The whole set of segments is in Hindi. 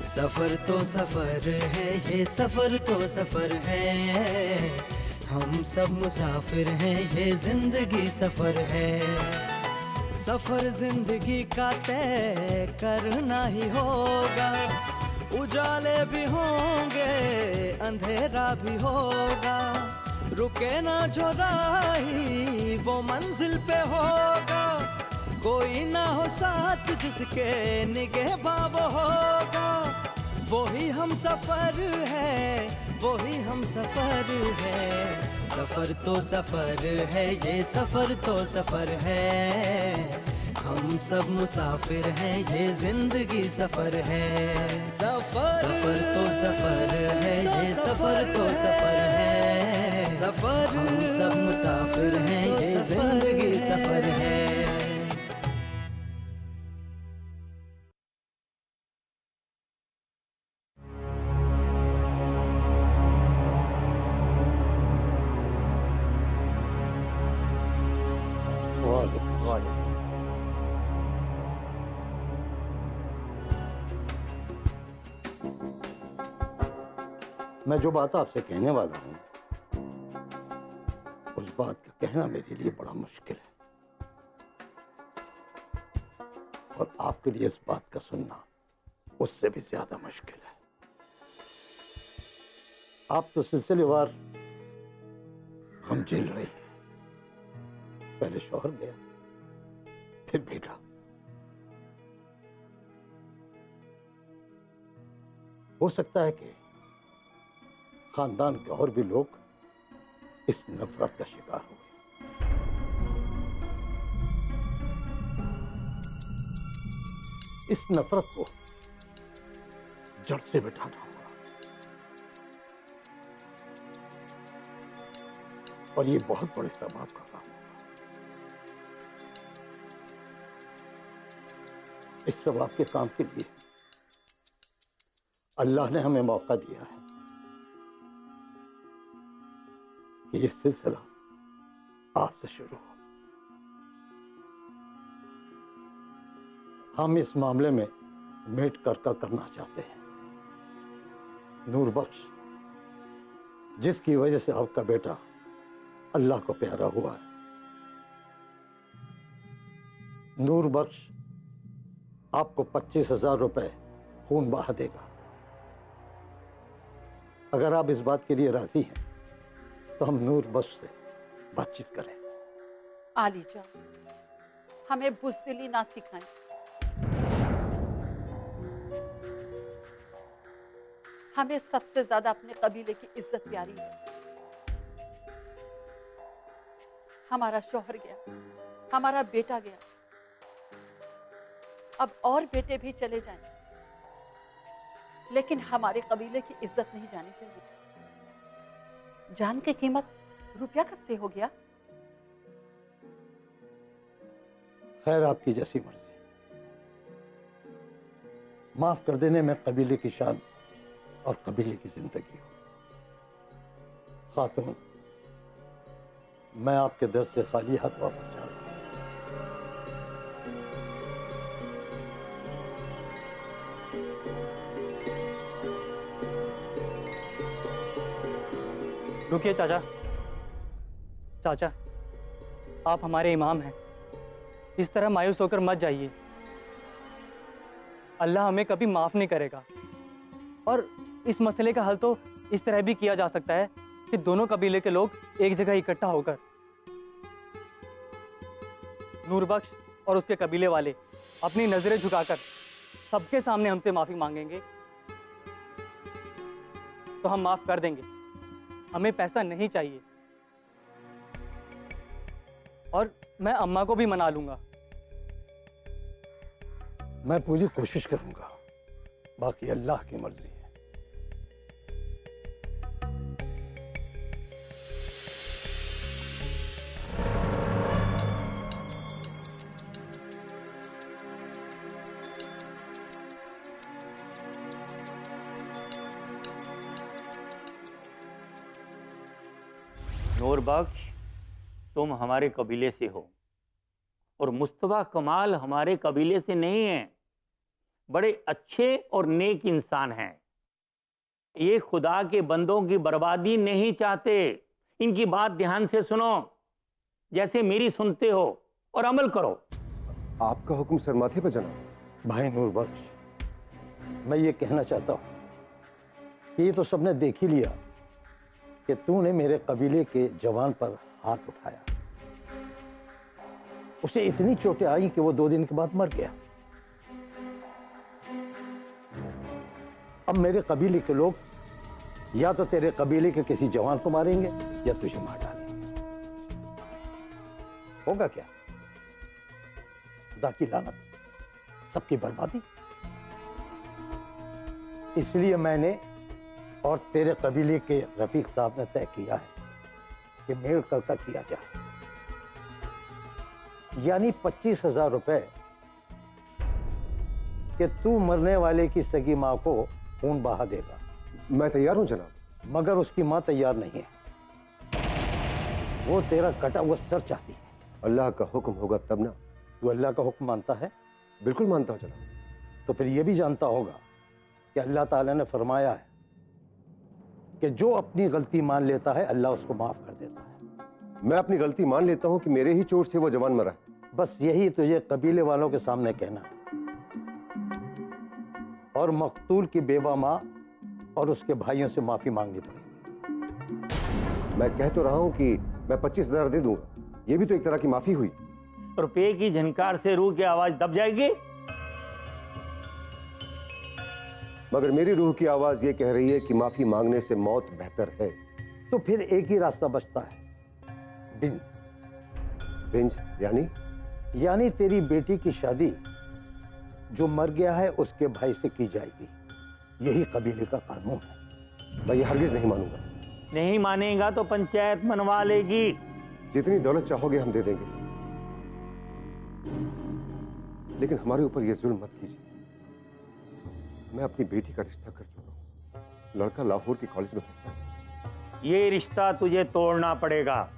सफर तो सफर है, ये सफर तो सफर है। हम सब मुसाफिर हैं, ये जिंदगी सफर है। सफर जिंदगी का तय करना ही होगा। उजाले भी होंगे, अंधेरा भी होगा। रुके ना जो राही, वो मंजिल पे होगा। कोई ना हो साथ जिसके निगहबान वो होगा। वही हम सफर है, वही हम सफर है। सफर तो सफर है, ये सफर तो सफर है। हम सब मुसाफिर हैं, ये जिंदगी सफर है। सफर तो सफर है, ये सफर तो सफर है। हम सब मुसाफिर हैं, ये जिंदगी सफर है। मैं जो बात आपसे कहने वाला हूं, उस बात का कहना मेरे लिए बड़ा मुश्किल है, और आपके लिए इस बात का सुनना उससे भी ज्यादा मुश्किल है। आप तो सिलसिलेवार हम झेल रही हैं। पहले शौहर गया, फिर बेटा। हो सकता है कि खानदान के और भी लोग इस नफरत का शिकार हुए। इस नफरत को जड़ से बिठाना होगा, और ये बहुत बड़े सवाब का काम होगा। इस सवाब के काम के लिए अल्लाह ने हमें मौका दिया है कि ये सिलसिला आपसे शुरू हो। हम इस मामले में मेट करका करना चाहते हैं। नूर बख्श, जिसकी वजह से आपका बेटा अल्लाह को प्यारा हुआ है, नूर बख्श आपको 25,000 रुपए खून बहा देगा। अगर आप इस बात के लिए राजी हैं तो हम नूर बख्श से बातचीत करें। आली जान, हमें बुज़दिली ना सिखाएं। हमें सबसे ज्यादा अपने कबीले की इज्जत प्यारी है। हमारा शौहर गया, हमारा बेटा गया, अब और बेटे भी चले जाएं, लेकिन हमारे कबीले की इज्जत नहीं जानी चाहिए। जान की कीमत रुपया कब से हो गया? खैर, आपकी जैसी मर्जी। माफ कर देने में कबीले की शान और कबीले की जिंदगी हो। खातून, मैं आपके दर से खाली हाथ वापस जा रहा हूं। रुकिए चाचा। चाचा, आप हमारे इमाम हैं, इस तरह मायूस होकर मत जाइए। अल्लाह हमें कभी माफ नहीं करेगा, और इस मसले का हल तो इस तरह भी किया जा सकता है कि दोनों कबीले के लोग एक जगह इकट्ठा होकर नूर बख्श और उसके कबीले वाले अपनी नजरें झुकाकर सबके सामने हमसे माफी मांगेंगे तो हम माफ कर देंगे। हमें पैसा नहीं चाहिए, और मैं अम्मा को भी मना लूंगा। मैं पूरी कोशिश करूंगा, बाकी अल्लाह की मर्जी है। नूर बख्श, तुम हमारे कबीले से हो और मुस्तफा कमाल हमारे कबीले से नहीं है। बड़े अच्छे और नेक इंसान हैं। ये खुदा के बंदों की बर्बादी नहीं चाहते। इनकी बात ध्यान से सुनो, जैसे मेरी सुनते हो, और अमल करो। आपका हुक्म सर माथे पर जनाब। भाई नूर बख्श, मैं ये कहना चाहता हूँ कि ये तो सबने देख ही लिया कि तूने मेरे कबीले के जवान पर हाथ उठाया। उसे इतनी चोटें आई कि वो 2 दिन के बाद मर गया। अब मेरे कबीले के लोग या तो तेरे कबीले के किसी जवान को मारेंगे या तुझे मार डालेंगे। होगा क्या? खुदा की लानत, सबकी बर्बादी। इसलिए मैंने और तेरे कबीले के रफीक साहब ने तय किया है कि मेल करता किया जाए, यानी 25,000 रुपए कि तू मरने वाले की सगी मां को खून बहा देगा। मैं तैयार हूं जनाब। मगर उसकी मां तैयार नहीं है। वो तेरा कटा हुआ सर चाहती है। अल्लाह का हुक्म होगा तब ना। तू अल्लाह का हुक्म मानता है? बिल्कुल मानता हूं जनाब। तो फिर ये भी जानता होगा कि अल्लाह ताला ने फरमाया है कि जो अपनी गलती मान लेता है अल्लाह उसको माफ कर देता है। मैं अपनी गलती मान लेता हूं कि मेरे ही चोट से वो जवान मरा है। बस यही तुझे कबीले वालों के सामने कहना है, और मकतूल की बेवा माँ और उसके भाइयों से माफी मांगनी पड़ेगी। मैं कह तो रहा हूं कि मैं 25,000 दे दूंगा। ये भी तो एक तरह की माफी हुई। रुपये की झनकार से रूह की आवाज दब जाएगी। मगर मेरी रूह की आवाज ये कह रही है कि माफी मांगने से मौत बेहतर है। तो फिर एक ही रास्ता बचता है, बिंज। बिंज यानी तेरी बेटी की शादी जो मर गया है उसके भाई से की जाएगी। यही कबीले का कानून है। मैं ये हरगिज नहीं मानूंगा। नहीं मानेगा तो पंचायत मनवा लेगी। जितनी दौलत चाहोगे हम दे देंगे, लेकिन हमारे ऊपर ये जुल्म मत कीजिए। मैं अपनी बेटी का रिश्ता कर चुका हूं। लड़का लाहौर के कॉलेज में पढ़ता है। ये रिश्ता तुझे तोड़ना पड़ेगा।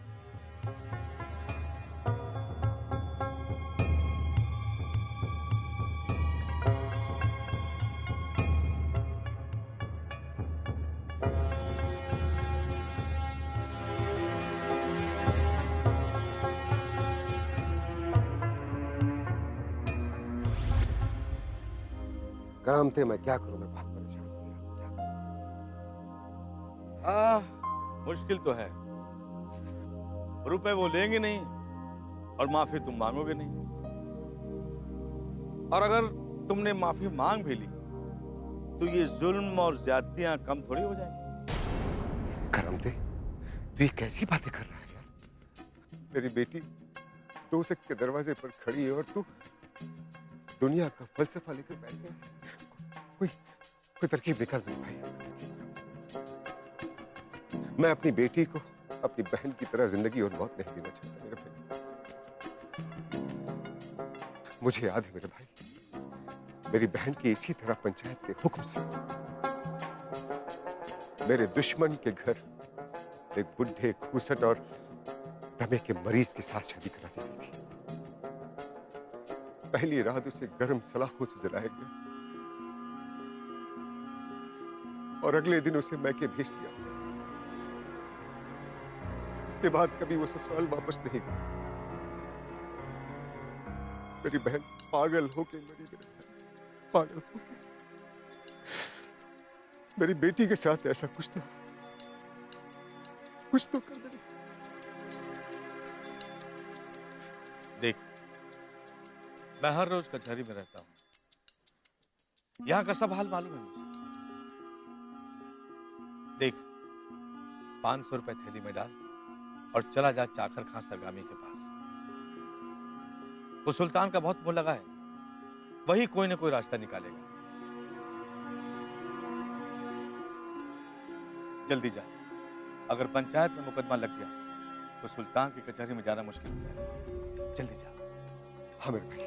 काम थे, मैं क्या करूं? मैं बहुत परेशान हूं। मुश्किल तो है। रुपए वो लेंगे नहीं और माफी तुम मांगोगे नहीं। और अगर तुमने माफी मांग भी ली तो ये जुल्म और ज्यादतियां कम थोड़ी हो जाएंगी। करमते, तू ये कैसी बातें कर रहा है यार? मेरी बेटी दोस्त के दरवाजे पर खड़ी है और तू दुनिया का फलसफा लेकर बैठ गया। कोई तरकीब निकाल मेरे भाई। मैं अपनी बेटी को अपनी बहन की तरह जिंदगी और मौत नहीं देना चाहता मेरे भाई। मुझे याद है मेरे भाई, मेरी बहन की इसी तरह पंचायत के हुक्म से मेरे दुश्मन के घर एक बुढ़े, खूसट और दमे के मरीज के साथ शादी करा दी गई थी। पहली रात उसे गर्म सलाखों से जलाया गया और अगले दिन उसे मैके भेज दिया गया। उसके बाद कभी वो ससुराल वापस नहीं गई। मेरी बहन पागल होके मरी। मेरे बहन पागल होके। मेरी बेटी के साथ ऐसा कुछ तो कर दे। देख, मैं हर रोज कचहरी में रहता हूं। यहां का सब हाल मालूम है मुझे। देख, 500 रुपए थैली में डाल और चला जा चाकर खां सरगामी के पास। वो सुल्तान का बहुत मुंह लगा है, वही कोई ना कोई रास्ता निकालेगा। जल्दी जा। अगर पंचायत में मुकदमा लग गया तो सुल्तान की कचहरी में जाना मुश्किल हो जाएगा। जल्दी जा। हाँ मेरे भाई।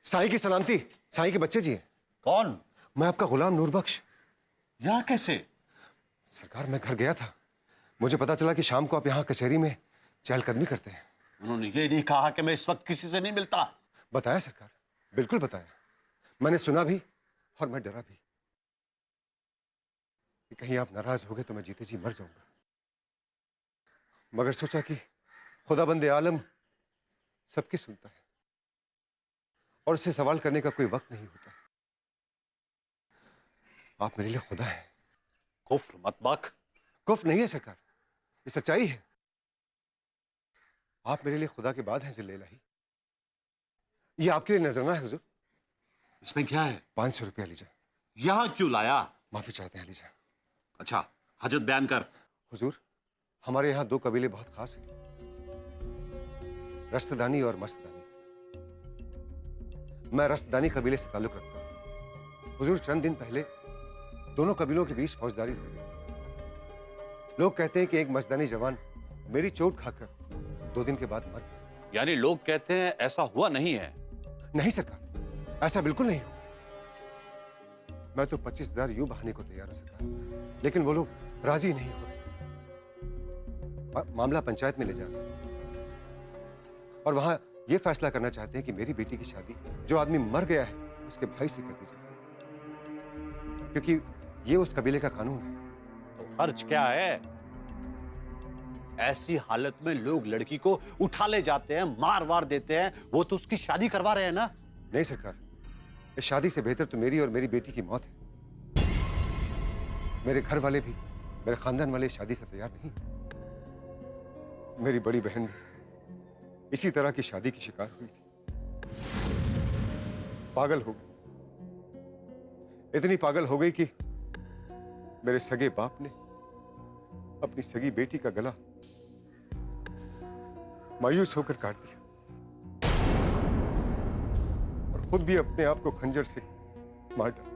साईं की सलामती। साईं के बच्चे जी हैं। कौन? मैं आपका गुलाम नूरबख्श। यहाँ कैसे? सरकार, मैं घर गया था। मुझे पता चला कि शाम को आप यहाँ कचहरी में चहलकदमी करते हैं। उन्होंने ये नहीं कहा कि मैं इस वक्त किसी से नहीं मिलता। बताया सरकार, बिल्कुल बताया। मैंने सुना भी और मैं डरा भी कि कहीं आप नाराज हो गए तो मैं जीते जी मर जाऊंगा। मगर सोचा कि खुदा बंदे आलम सबकी सुनता है और उससे सवाल करने का कोई वक्त नहीं होता। आप मेरे लिए खुदा हैं। कुफ्र मत बक। कुफ्र नहीं है सरकार, ये सच्चाई है। आप मेरे लिए खुदा के बाद हैं जिल्ले इलाही। ये आपके लिए नजराना है हुजूर। इसमें क्या है? 500 रुपया लीजिए। यहां क्यों लाया? माफी चाहते हैं लीजिए। अच्छा, हजत बयान कर। हुजूर, हमारे यहाँ 2 कबीले बहुत खास हैं, रस्तदानी और मस्तदानी। मैं रस्तदानी कबीले से ताल्लुक रखता हूँ। हुजूर, चंद दिन पहले दोनों कबीलों के बीच फौजदारी हो गई। लोग कहते हैं कि एक मस्तदानी जवान मेरी चोट खाकर 2 दिन के बाद मर गया। यानी लोग कहते हैं ऐसा हुआ नहीं है? नहीं सरकार, ऐसा बिल्कुल नहीं हुआ। मैं तो 25,000 यूं बहाने को तैयार हूं सरकार, लेकिन वो लोग राजी नहीं हो रहे। मामला पंचायत में ले जा रहे हैं और वहां ये फैसला करना चाहते हैं कि मेरी बेटी की शादी जो आदमी मर गया है उसके भाई से कर दी जाए, क्योंकि ये उस कबीले का कानून है। तो खर्च क्या है? ऐसी हालत में लोग लड़की को उठा ले जाते हैं, मार वार देते हैं। वो तो उसकी शादी करवा रहे हैं ना। नहीं सरकार, इस शादी से बेहतर तो मेरी और मेरी बेटी की मौत है। मेरे घर वाले भी, मेरे खानदान वाले शादी से तैयार नहीं। मेरी बड़ी बहन भी इसी तरह की शादी की शिकार हुई थी, पागल हो गई। इतनी पागल हो गई कि मेरे सगे बाप ने अपनी सगी बेटी का गला मायूस होकर काट दिया और खुद भी अपने आप को खंजर से मार डाला।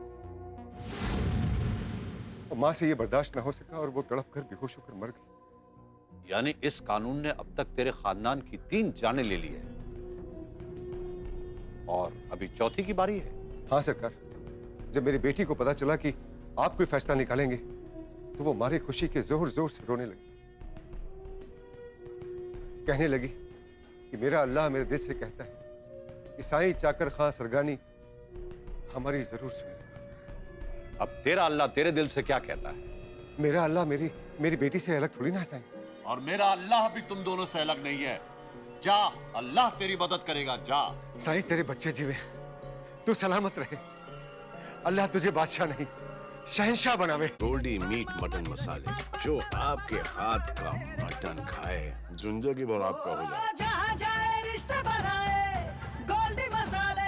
और मां से यह बर्दाश्त ना हो सका और वो तड़प कर बेहोश होकर मर गई। यानी इस कानून ने अब तक तेरे खानदान की 3 जानें ले ली है और अभी चौथी की बारी है। हाँ सरकार, जब मेरी बेटी को पता चला कि आप कोई फैसला निकालेंगे तो वो मारे खुशी के जोर जोर से रोने लगी। कहने लगी कि मेरा अल्लाह मेरे दिल से कहता है कि साईं चाकर खां सरगानी हमारी जरूर सुनेगा। अब तेरा अल्लाह तेरे दिल से क्या कहता है? मेरा अल्लाह मेरी बेटी से अलग थोड़ी ना है साईं। और मेरा अल्लाह भी तुम दोनों से अलग नहीं है। जा, अल्लाह तेरी मदद करेगा। जा साईं, तेरे बच्चे जीवे, तू सलामत रहे। अल्लाह तुझे बादशाह नहीं शहंशाह बनावे। गोल्डी मीट मटन मसाले, जो आपके हाथ का मटन खाए जिंदगी भर आपका हो जाए। जहाँ जाए रिश्ते बनाए गोल्डी मसाले।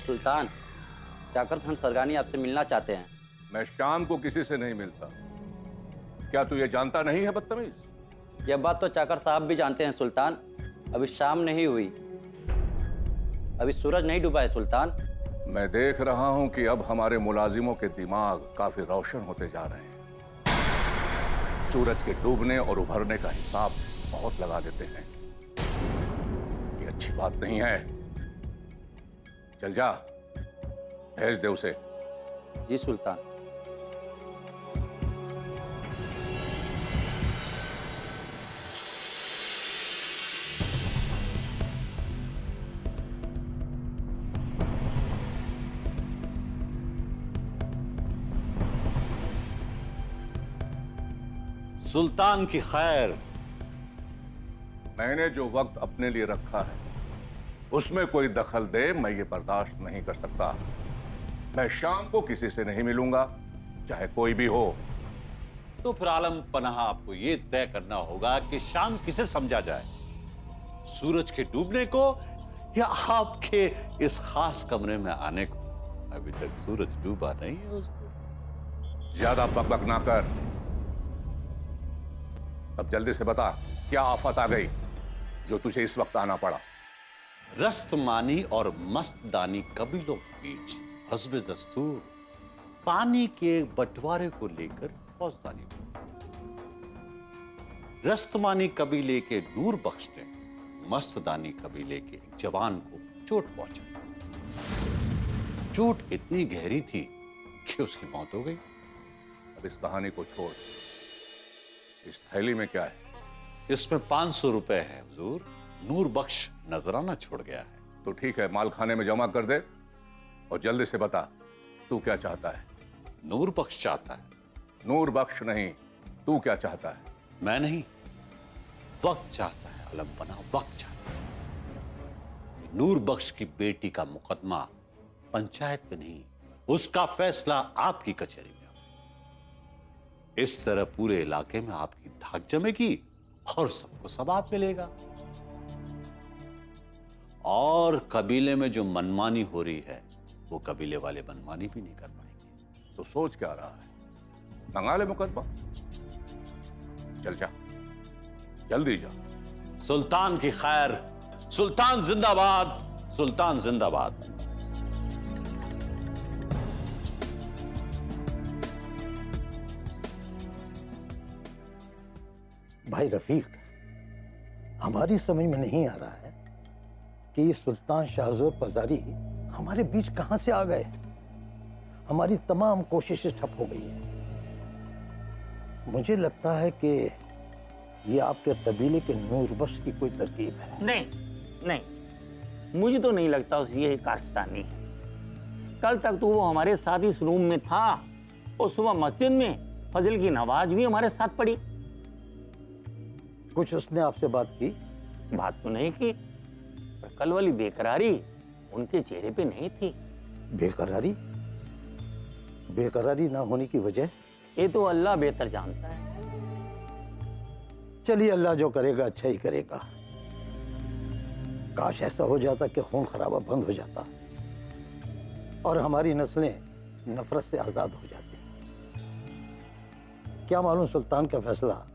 सुल्तान, चाकर खान सरगानी आपसे मिलना चाहते हैं। मैं शाम को किसी से नहीं मिलता। क्या तू ये जानता नहीं है बदतमीज? यह बात तो चाकर साहब भी जानते हैं सुल्तान। अभी शाम नहीं हुई, अभी सूरज नहीं डूबा है सुल्तान। मैं देख रहा हूं कि अब हमारे मुलाजिमों के दिमाग काफी रोशन होते जा रहे हैं। सूरज के डूबने और उभरने का हिसाब बहुत लगा देते हैं। ये अच्छी बात नहीं है। चल जा, भेज दे उसे। जी सुल्तान। सुल्तान की खैर। मैंने जो वक्त अपने लिए रखा है उसमें कोई दखल दे मैं ये बर्दाश्त नहीं कर सकता। मैं शाम को किसी से नहीं मिलूंगा, चाहे कोई भी हो। तो फिर आलम पनाह आपको ये तय करना होगा कि शाम किसे समझा जाए, सूरज के डूबने को या आपके इस खास कमरे में आने को। अभी तक सूरज डूबा नहीं है उसको। ज्यादा बकबक ना कर। अब जल्दी से बता, क्या आफत आ गई जो तुझे इस वक्त आना पड़ा? रस्तमानी और मस्तदानी कबीलों के बीच हस्ब दस्तूर पानी के बंटवारे को लेकर फौजदारी हुई। रस्तमानी कबीले के नूर बख्श ने मस्तदानी कबीले के एक जवान को चोट पहुंचाई। चोट इतनी गहरी थी कि उसकी मौत हो गई। अब इस कहानी को छोड़, इस थैली में क्या है? इसमें 500 रुपए है हुजूर। नूर बख्श नजराना छोड़ गया है। तो ठीक है, माल खाने में जमा कर दे और जल्दी से बता तू क्या चाहता है। नूर बख्श चाहता है। नूर बख्श नहीं, तू क्या चाहता है? मैं नहीं, वक्त चाहता है अलम बना, वक्त चाहता है। नूर बख्श की बेटी का मुकदमा पंचायत में नहीं, उसका फैसला आपकी कचहरी में हो। इस तरह पूरे इलाके में आपकी धाक जमेगी और सबको सवाब मिलेगा। और कबीले में जो मनमानी हो रही है वो कबीले वाले मनमानी भी नहीं कर पाएंगे। तो सोच क्या रहा है? मंगा ले मुकदमा, चल जा, जल्दी जा। सुल्तान की खैर, सुल्तान जिंदाबाद, सुल्तान जिंदाबाद। भाई रफीक, हमारी समझ में नहीं आ रहा है कि ये सुल्तान शाहजोर पजारी हमारे बीच कहां से आ गए। हमारी तमाम कोशिशें ठप हो गई हैं। मुझे लगता है कि ये आपके कबीले के नूर बख्श की कोई तरकीब है। नहीं नहीं, मुझे तो नहीं लगता उस ये काश्तानी है। कल तक तो वो हमारे साथ इस रूम में था और सुबह मस्जिद में फजल की नमाज भी हमारे साथ पढ़ी। कुछ उसने आपसे बात की? बात तो नहीं की, पर कल वाली बेकरारी उनके चेहरे पे नहीं थी। बेकरारी? बेकरारी ना होने की वजह? ये तो अल्लाह बेहतर जानता है। चलिए, अल्लाह जो करेगा अच्छा ही करेगा। काश ऐसा हो जाता कि खून खराबा बंद हो जाता और हमारी नस्लें नफरत से आजाद हो जाती। क्या मालूम सुल्तान का फैसला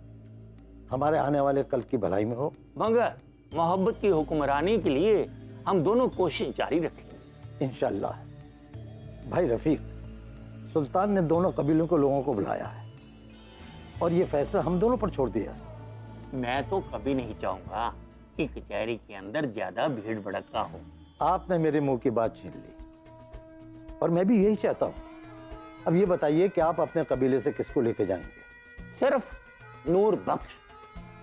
हमारे आने वाले कल की भलाई में हो। मगर मोहब्बत की हुक्मरानी के लिए हम दोनों कोशिश जारी रखेंगे इंशाअल्लाह। भाई रफीक, सुल्तान ने दोनों कबीलों के लोगों को बुलाया है और ये फैसला हम दोनों पर छोड़ दिया है। मैं तो कभी नहीं चाहूंगा कि कचहरी के अंदर ज्यादा भीड़ भड़का हो। आपने मेरे मुंह की बात छीन ली और मैं भी यही चाहता हूं। अब ये बताइए कि आप अपने कबीले से किसको लेके जाएंगे? सिर्फ नूर बख्श।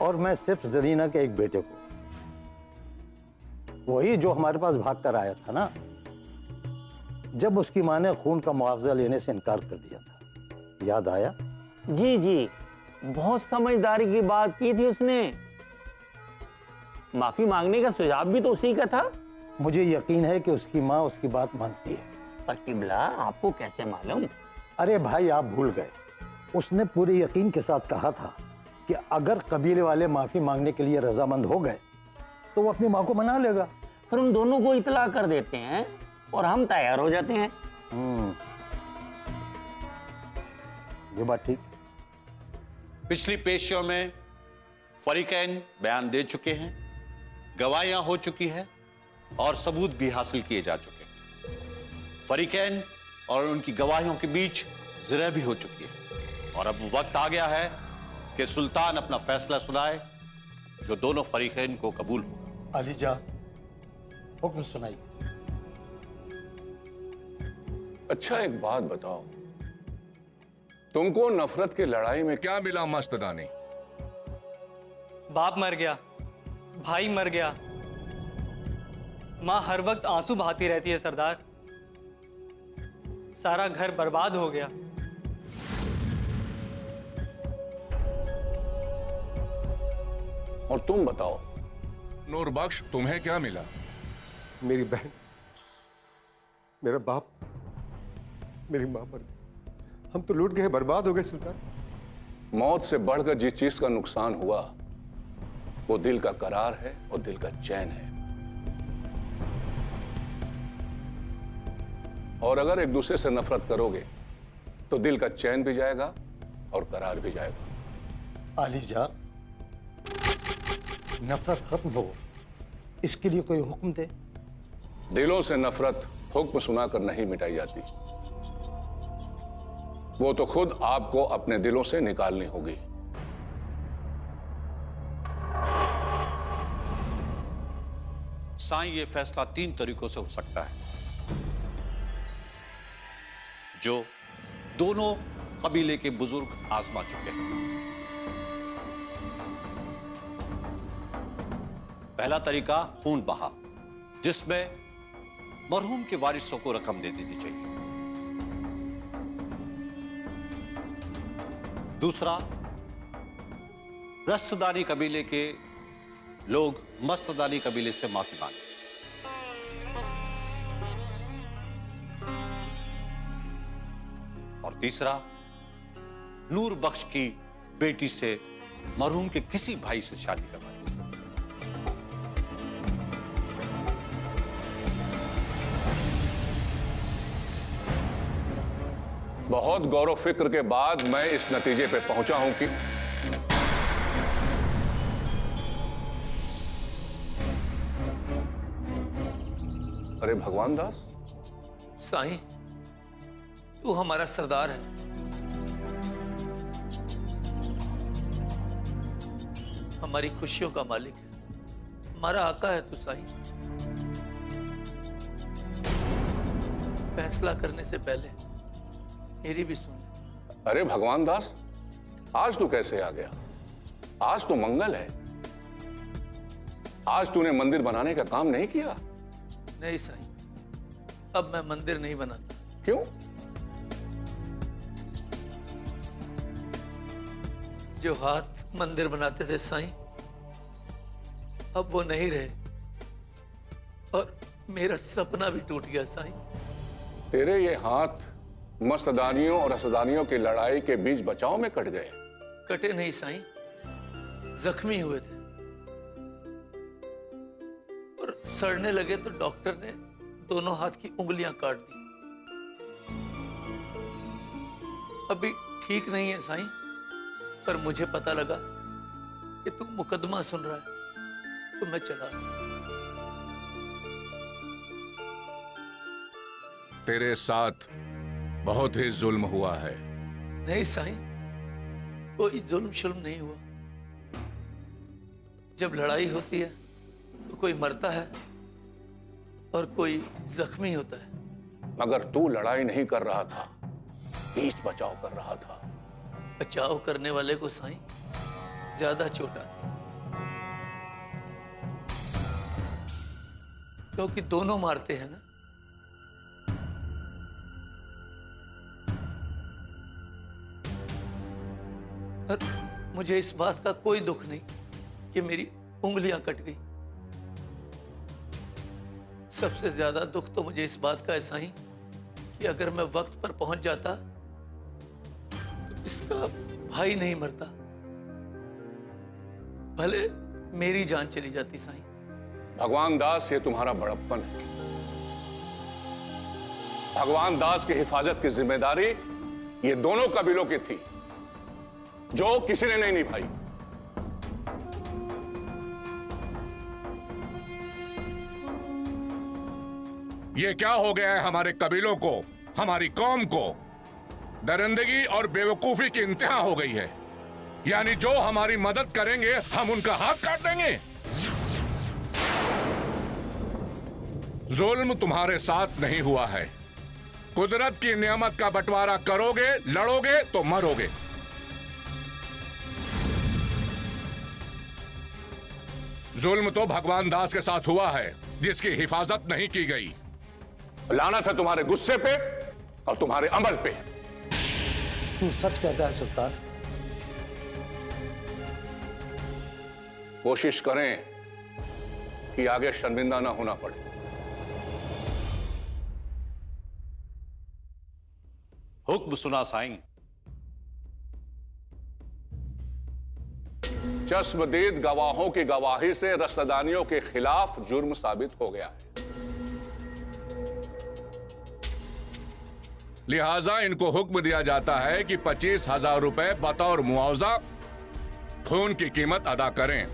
और मैं सिर्फ जरीना के एक बेटे को, वही जो हमारे पास भाग कर आया था ना, जब उसकी मां ने खून का मुआवजा लेने से इनकार कर दिया था। याद आया? जी जी, बहुत समझदारी की बात की थी उसने। माफी मांगने का सुझाव भी तो उसी का था। मुझे यकीन है कि उसकी मां उसकी बात मानती है। पर किबला, आपको कैसे मालूम? अरे भाई, आप भूल गए। उसने पूरे यकीन के साथ कहा था कि अगर कबीले वाले माफी मांगने के लिए रजामंद हो गए तो वो अपनी मां को मना लेगा। फिर उन दोनों को इतला कर देते हैं और हम तैयार हो जाते हैं। ये बात ठीक। पिछली पेशियों में फरीकैन बयान दे चुके हैं, गवाहियां हो चुकी है और सबूत भी हासिल किए जा चुके हैं। फरीकैन और उनकी गवाहियों के बीच ज़िरह भी हो चुकी है और अब वक्त आ गया है कि सुल्तान अपना फैसला सुनाए जो दोनों फरीकैन को कबूल हो। अली जा, हुक्म सुनाइए। अच्छा, एक बात बताओ, तुमको नफरत की लड़ाई में क्या मिला मस्तदानी? बाप मर गया, भाई मर गया, माँ हर वक्त आंसू बहाती रहती है सरदार। सारा घर बर्बाद हो गया। और तुम बताओ नूर बख्श, तुम्हें क्या मिला? मेरी बहन, मेरा बाप, मेरी मां मर गई। हम तो लूट गए, बर्बाद हो गए सुल्तान। मौत से बढ़कर जिस चीज का नुकसान हुआ वो दिल का करार है और दिल का चैन है। और अगर एक दूसरे से नफरत करोगे तो दिल का चैन भी जाएगा और करार भी जाएगा। आली जा, नफरत खत्म हो, इसके लिए कोई हुक्म दे। दिलों से नफरत हुक्म सुनाकर नहीं मिटाई जाती, वो तो खुद आपको अपने दिलों से निकालनी होगी। साईं, ये फैसला 3 तरीकों से हो सकता है। जो दोनों कबीले के बुजुर्ग आजमा चुके हैं। पहला तरीका खून बहा, जिसमें मरहूम के वारिसों को रकम दे देनी चाहिए। दूसरा, रस्तदानी कबीले के लोग मस्तदानी कबीले से माफी मांगे। और तीसरा, नूर बख्श की बेटी से मरहूम के किसी भाई से शादी करवा दी। बहुत गौर फिक्र के बाद मैं इस नतीजे पे पहुंचा हूं कि अरे भगवान दास, साईं, तू हमारा सरदार है। हमारी खुशियों का मालिक है, हमारा आका है तू साईं। फैसला करने से पहले मेरी भी सुन ले। अरे भगवान दास, आज तू कैसे आ गया? आज तो मंगल है। आज तूने मंदिर बनाने का काम नहीं किया? नहीं साईं, अब मैं मंदिर नहीं बनाता। क्यों? जो हाथ मंदिर बनाते थे साईं, अब वो नहीं रहे और मेरा सपना भी टूट गया साईं। तेरे ये हाथ मस्तदानियों और असदानियों की लड़ाई के बीच बचाव में कट गए? कटे नहीं साईं, जख्मी हुए थे और सड़ने लगे तो डॉक्टर ने दोनों हाथ की उंगलियां काट दी। अभी ठीक नहीं है साईं, पर मुझे पता लगा कि तू मुकदमा सुन रहा है तो मैं चला। तेरे साथ बहुत ही जुल्म हुआ है। नहीं साईं, कोई जुल्म शुल्म नहीं हुआ। जब लड़ाई होती है तो कोई मरता है और कोई जख्मी होता है। मगर तू लड़ाई नहीं कर रहा था, बीच बचाव कर रहा था। बचाव करने वाले को साईं ज्यादा चोट आती, क्योंकि दोनों मारते हैं ना। और मुझे इस बात का कोई दुख नहीं कि मेरी उंगलियां कट गई। सबसे ज्यादा दुख तो मुझे इस बात का है साईं कि अगर मैं वक्त पर पहुंच जाता तो इसका भाई नहीं मरता, भले मेरी जान चली जाती साईं। भगवान दास, ये तुम्हारा बड़प्पन है। भगवान दास की हिफाजत की जिम्मेदारी ये दोनों कबीलों की थी, जो किसी ने नहीं निभाई। ये क्या हो गया है हमारे कबीलों को, हमारी कौम को? दरिंदगी और बेवकूफी की इंतहा हो गई है। यानी जो हमारी मदद करेंगे हम उनका हाथ काट देंगे। जुल्म तुम्हारे साथ नहीं हुआ है। कुदरत की नियामत का बंटवारा करोगे, लड़ोगे तो मरोगे। जुल्म तो भगवान दास के साथ हुआ है, जिसकी हिफाजत नहीं की गई। लानत है तुम्हारे गुस्से पे और तुम्हारे अमल पे। तू सच कहता है सुल्तान? कोशिश करें कि आगे शर्मिंदा ना होना पड़े। हुक्म सुना साईं। चश्मदीद गवाहों की गवाही से रस्तदानियों के खिलाफ जुर्म साबित हो गया है। लिहाजा इनको हुक्म दिया जाता है कि 25,000 रुपए बतौर मुआवजा खून की कीमत अदा करें।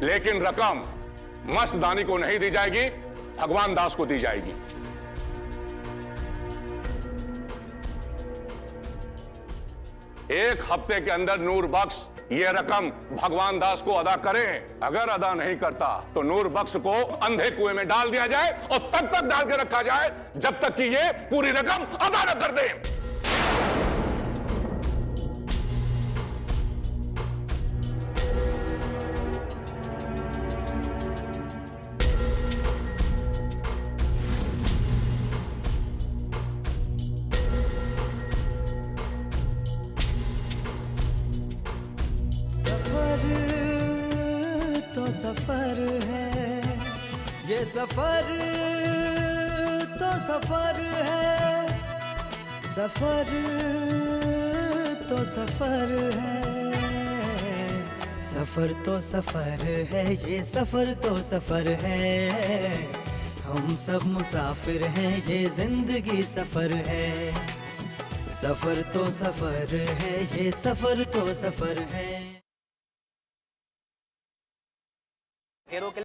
लेकिन रकम मस्तदानी को नहीं दी जाएगी, भगवान दास को दी जाएगी। एक हफ्ते के अंदर नूर बख्श ये रकम भगवान दास को अदा करें। अगर अदा नहीं करता तो नूर बख्श को अंधे कुएं में डाल दिया जाए और तब तक डाल के रखा जाए जब तक कि ये पूरी रकम अदा न कर दे। सफर है ये सफर तो सफर है, सफर तो सफर है, सफर तो सफर है, ये सफर तो सफर है। हम सब मुसाफिर हैं, ये जिंदगी सफर है। सफर तो सफर है, ये सफर तो सफर है।